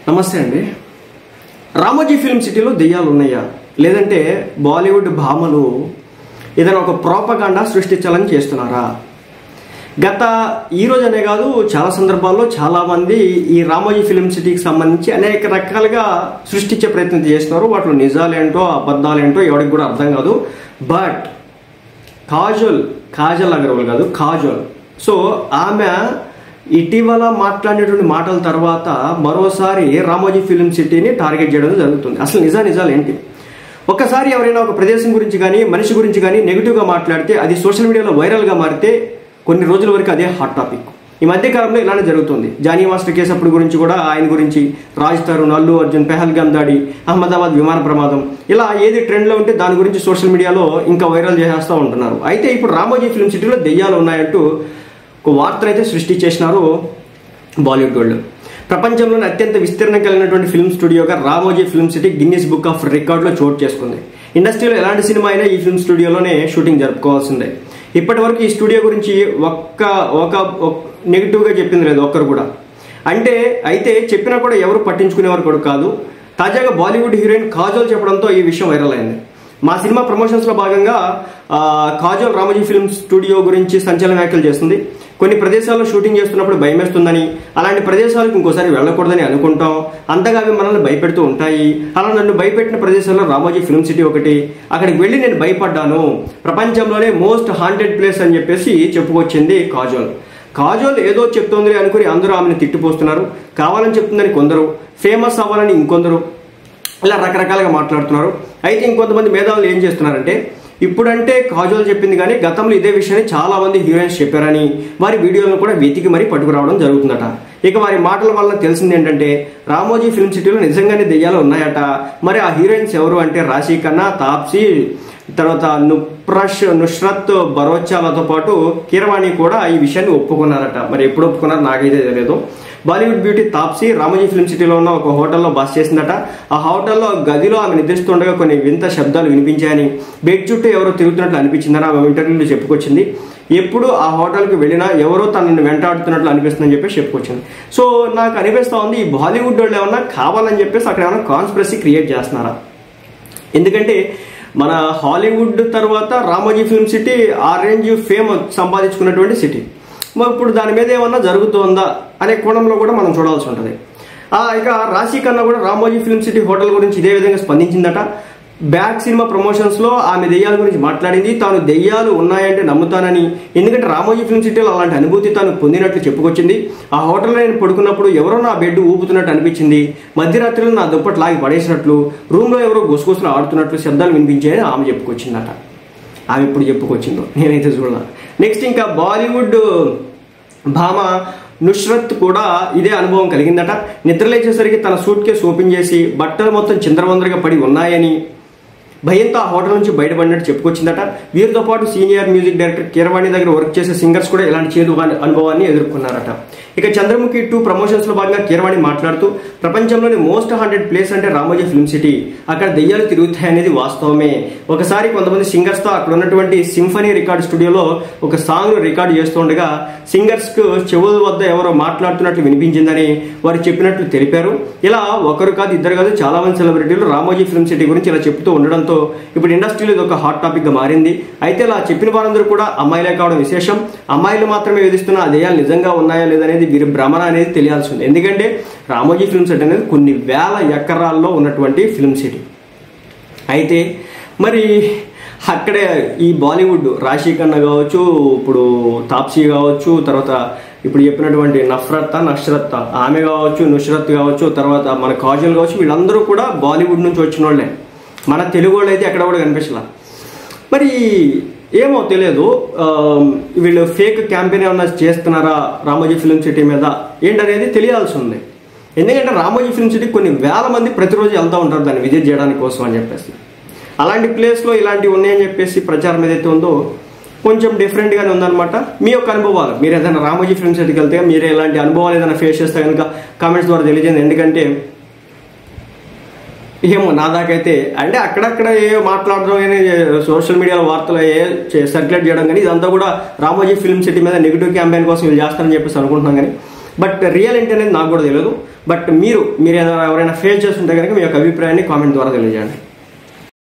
నమస్తే అండి. రామోజీ ఫిల్మ్ సిటీలో దెయ్యాలు ఉన్నాయా, లేదంటే బాలీవుడ్ భామలు ఏదైనా ఒక ప్రోపగాండా సృష్టించాలని చేస్తున్నారా? ఈ రోజు అనే కాదు, చాలా సందర్భాల్లో చాలామంది ఈ రామోజీ ఫిల్మ్ సిటీకి సంబంధించి అనేక రకాలుగా సృష్టించే ప్రయత్నం చేస్తున్నారు. వాటిలో నిజాలేంటో అబద్ధాలేంటో ఎవరికి కూడా అర్థం కాదు. బట్ కాజల్ అగర్వాల్ కాదు, కాజల్. సో ఆమె ఇటీవల మాట్లాడినటువంటి మాటల తర్వాత మరోసారి రామోజీ ఫిల్మ్ సిటీని టార్గెట్ చేయడం జరుగుతుంది. అసలు నిజాలు ఏంటి? ఒక్కసారి ఎవరైనా ఒక ప్రదేశం గురించి కానీ మనిషి గురించి కానీ నెగిటివ్గా మాట్లాడితే అది సోషల్ మీడియాలో వైరల్గా మారితే కొన్ని రోజుల వరకు అదే హాట్ టాపిక్. ఈ మధ్య కాలంలో ఇలానే జరుగుతుంది. జానీ మాస్టర్ కేసు అప్పుడు గురించి కూడా ఆయన గురించి, రాజ్ తరుణ్, అల్లు అర్జున్, పెహల్గామ్ దాడి, అహ్మదాబాద్ విమాన ప్రమాదం, ఇలా ఏది ట్రెండ్లో ఉంటే దాని గురించి సోషల్ మీడియాలో ఇంకా వైరల్ చేసేస్తూ ఉంటున్నారు. అయితే ఇప్పుడు రామోజీ ఫిల్మ్ సిటీలో దెయ్యాలు ఉన్నాయంటూ ఒక వార్తను అయితే సృష్టించేసినారు బాలీవుడ్ వాళ్ళు. ప్రపంచంలోని అత్యంత విస్తీర్ణం కలిగినటువంటి ఫిల్మ్ స్టూడియోగా Ramoji film city Guinness book of రికార్డులో చోటు చేసుకుంది. ఇండస్ట్రీలో ఎలాంటి సినిమా అయినా ఈ ఫిల్మ్ స్టూడియోలోనే షూటింగ్ జరుపుకోవాల్సిందే. ఇప్పటి వరకు ఈ స్టూడియో గురించి ఒక నెగిటివ్గా చెప్పింది లేదు ఒక్కరు కూడా. అయితే చెప్పినా కూడా ఎవరు పట్టించుకునేవారు కూడా కాదు. తాజాగా బాలీవుడ్ హీరోయిన్ కాజల్ చెప్పడంతో ఈ విషయం వైరల్ అయింది. మా సినిమా ప్రమోషన్స్లో భాగంగా కాజల్ రామోజీ ఫిల్మ్ స్టూడియో గురించి సంచలన వ్యాఖ్యలు చేస్తుంది. కొన్ని ప్రదేశాల్లో షూటింగ్ చేస్తున్నప్పుడు భయమేస్తుందని, అలాంటి ప్రదేశాలకు ఇంకోసారి వెళ్ళకూడదని అనుకుంటాం, అంతగా అవి మనల్ని భయపెడుతూ ఉంటాయి. అలా నన్ను భయపెట్టిన ప్రదేశాల్లో రామోజీ ఫిల్మ్ సిటీ ఒకటి. అక్కడికి వెళ్ళి నేను భయపడ్డాను. ప్రపంచంలోనే మోస్ట్ హాంటెడ్ ప్లేస్ అని చెప్పేసి చెప్పుకొచ్చింది కాజల్ ఏదో చెప్తోంది అనుకుని అందరూ ఆమెను తిట్టిపోస్తున్నారు. కావాలని చెప్తుందని కొందరు, ఫేమస్ అవ్వాలని ఇంకొందరు, ఇలా రకరకాలుగా మాట్లాడుతున్నారు. అయితే ఇంకొంతమంది మేధావులు ఏం చేస్తున్నారంటే, ఇప్పుడంటే కాజల్ చెప్పింది కానీ గతంలో ఇదే విషయాన్ని చాలా మంది హీరోయిన్స్ చెప్పారని వారి వీడియోలను కూడా వెతికి మరీ పట్టుకురావడం జరుగుతుందట. ఇక వారి మాటల వల్ల తెలిసింది ఏంటంటే, రామోజీ ఫిల్మ్ సిటీలో నిజంగానే దెయ్యాలు ఉన్నాయట. మరి ఆ హీరోయిన్స్ ఎవరు అంటే రాశి ఖన్నా, తాప్సీ, తర్వాత నుష్రత్ బరోచాలతో పాటు కీరవాణి కూడా ఈ విషయాన్ని ఒప్పుకున్నారట. మరి ఎప్పుడు ఒప్పుకున్నారు నాకైతే తెలియదు. బాలీవుడ్ బ్యూటీ తాప్సీ రామోజీ ఫిల్మ్ సిటీలో ఉన్న ఒక హోటల్లో బస చేసిందట. ఆ హోటల్లో గదిలో ఆమె నిద్రిస్తుండగా కొన్ని వింత శబ్దాలు వినిపించాయని, బెడ్ చుట్టూ ఎవరో తిరుగుతున్నట్లు అనిపించిందని ఆమె ఇంటర్వ్యూలో చెప్పుకొచ్చింది. ఎప్పుడు ఆ హోటల్కి వెళ్ళినా ఎవరో తనని వెంటాడుతున్నట్లు అనిపిస్తుందని చెప్పేసి చెప్పుకొచ్చింది. సో నాకు అనిపిస్తూ ఉంది, ఈ బాలీవుడ్ వాళ్ళు ఏమన్నా కావాలని చెప్పేసి అక్కడ ఏమైనా కాన్స్పిరసీ క్రియేట్ చేస్తున్నారా? ఎందుకంటే మన హాలీవుడ్ తర్వాత రామోజీ ఫిల్మ్ సిటీ ఆ రేంజ్ ఫేమ్ సంపాదించుకున్నటువంటి సిటీ. మరి ఇప్పుడు దాని మీద ఏమన్నా జరుగుతుందా అనే కోణంలో కూడా మనం చూడాల్సి ఉంటుంది. ఇక రాశి ఖన్నా కూడా రామోజీ ఫిల్మ్ సిటీ హోటల్ గురించి ఇదే విధంగా స్పందించిందట. బ్యాక్ సినిమా ప్రమోషన్స్లో ఆమె దెయ్యాల గురించి మాట్లాడింది. తాను దెయ్యాలు ఉన్నాయంటే నమ్ముతానని, ఎందుకంటే రామోజీ ఫిల్మ్ సిటీలో అలాంటి అనుభూతి తాను పొందినట్లు చెప్పుకొచ్చింది. ఆ హోటల్లో నేను పడుకున్నప్పుడు ఎవరో నా బెడ్ ఊపుతున్నట్టు అనిపించింది. మధ్యరాత్రిలో నా దుప్పటి లాగి పడేసినట్లు, రూమ్లో ఎవరో గుసగుసలు ఆడుతున్నట్లు శబ్దాలు వినిపించాయని ఆమె చెప్పుకొచ్చిందట. ఆమె ఇప్పుడు చెప్పుకొచ్చిందో నేనైతే చూడాలి. నెక్స్ట్ ఇంకా బాలీవుడ్ భామ నుష్రత్ కూడా ఇదే అనుభవం కలిగిందట. నిద్రలేచేసరికి తన సూట్ కేసు ఓపెన్ చేసి బట్టలు మొత్తం చిందరవందరగా పడి ఉన్నాయని, భయంతో ఆ హోటల్ నుంచి బయటపడినట్టు చెప్పుకొచ్చిందట. వీరితో పాటు సీనియర్ మ్యూజిక్ డైరెక్టర్ కీరవాణి దగ్గర వర్క్ చేసే సింగర్స్ కూడా ఇలాంటి చేదు అనుభవాన్ని ఎదుర్కొన్నారట. ఇక చంద్రముఖి 2 ప్రమోషన్స్లో భాగంగా కీరవాణి మాట్లాడుతూ, ప్రపంచంలోని మోస్ట్ హాంటెడ్ ప్లేస్ అంటే రామోజీ ఫిల్మ్ సిటీ. అక్కడ దెయ్యాలు తిరుగుతాయనేది వాస్తవమే. ఒకసారి కొంతమంది సింగర్స్తో అక్కడ ఉన్నటువంటి సింఫనీ రికార్డ్ స్టూడియోలో ఒక సాంగ్ రికార్డు చేస్తుండగా సింగర్స్కు చెవుల వద్ద ఎవరో మాట్లాడుతున్నట్లు వినిపించిందని వారు చెప్పినట్లు తెలిపారు. ఇలా ఒకరు కాదు, ఇద్దరు కాదు, చాలా మంది సెలబ్రిటీలు రామోజీ ఫిల్మ్ సిటీ గురించి ఇలా చెప్తూ ఉండడంతో ఇప్పుడు ఇండస్ట్రీలో ఇది ఒక హాట్ టాపిక్ గా మారింది. అయితే ఇలా చెప్పిన వారందరూ కూడా అమ్మాయిలే కావడం విశేషం. అమ్మాయిలు మాత్రమే వేధిస్తున్న ఆ దెయ్యాలు నిజంగా ఉన్నాయా లేదనేది వీరి భ్రమణ అనేది తెలియాల్సి ఉంది. ఎందుకంటే రామోజీ ఫిల్మ్ సిటీ అనేది కొన్ని వేల ఎకరాల్లో ఉన్నటువంటి ఫిల్మ్ సిటీ. అయితే మరి అక్కడే ఈ బాలీవుడ్ రాశి ఖన్నా కావచ్చు, ఇప్పుడు తాప్సీ కావచ్చు, తర్వాత ఇప్పుడు చెప్పినటువంటి నష్రత్ ఆమె కావచ్చు, నుష్రత్ కావచ్చు, తర్వాత మన కాజల్ కావచ్చు, వీళ్ళందరూ కూడా బాలీవుడ్ నుంచి వచ్చిన వాళ్ళే. మన తెలుగు వాళ్ళు అయితే ఎక్కడ కూడా కనిపించలా. మరి ఏమో తెలియదు, వీళ్ళు ఫేక్ క్యాంపెయిన్ ఏమన్నా చేస్తున్నారా రామోజీ ఫిల్మ్ సిటీ మీద ఏంటనేది తెలియాల్సి ఉంది. ఎందుకంటే రామోజీ ఫిల్మ్ సిటీ కొన్ని వేల మంది ప్రతిరోజు వెళ్తూ ఉంటారు దాన్ని విజిట్ చేయడానికి కోసం అని చెప్పేసి. అలాంటి ప్లేస్లో ఇలాంటివి ఉన్నాయని చెప్పేసి ప్రచారం ఏదైతే ఉందో కొంచెం డిఫరెంట్గానే ఉందన్నమాట. మీ యొక్క అనుభవాలు, మీరు ఏదైనా రామోజీ ఫిల్మ్ సిటీకి వెళ్తే మీరు ఎలాంటి అనుభవాలు ఏదైనా ఫేస్ చేస్తే కనుక కామెంట్స్ ద్వారా తెలియజేయండి. ఎందుకంటే ఏమో నా దాకైతే అంటే అక్కడక్కడ ఏ మాట్లాడడం కానీ సోషల్ మీడియాలో వార్తలు సర్క్యులేట్ చేయడం కానీ ఇదంతా కూడా రామోజీ ఫిల్మ్ సిటీ మీద నెగిటివ్ క్యాంపెయిన్ కోసం వీళ్ళు చేస్తారని చెప్పేసి అనుకుంటున్నాం. కానీ బట్ రియల్ ఏంటి అనేది నాకు కూడా తెలియదు. బట్ మీరు ఎవరైనా ఫేస్ చేస్తుంటే కనుక మీ యొక్క అభిప్రాయాన్ని కామెంట్ ద్వారా తెలియజేయండి.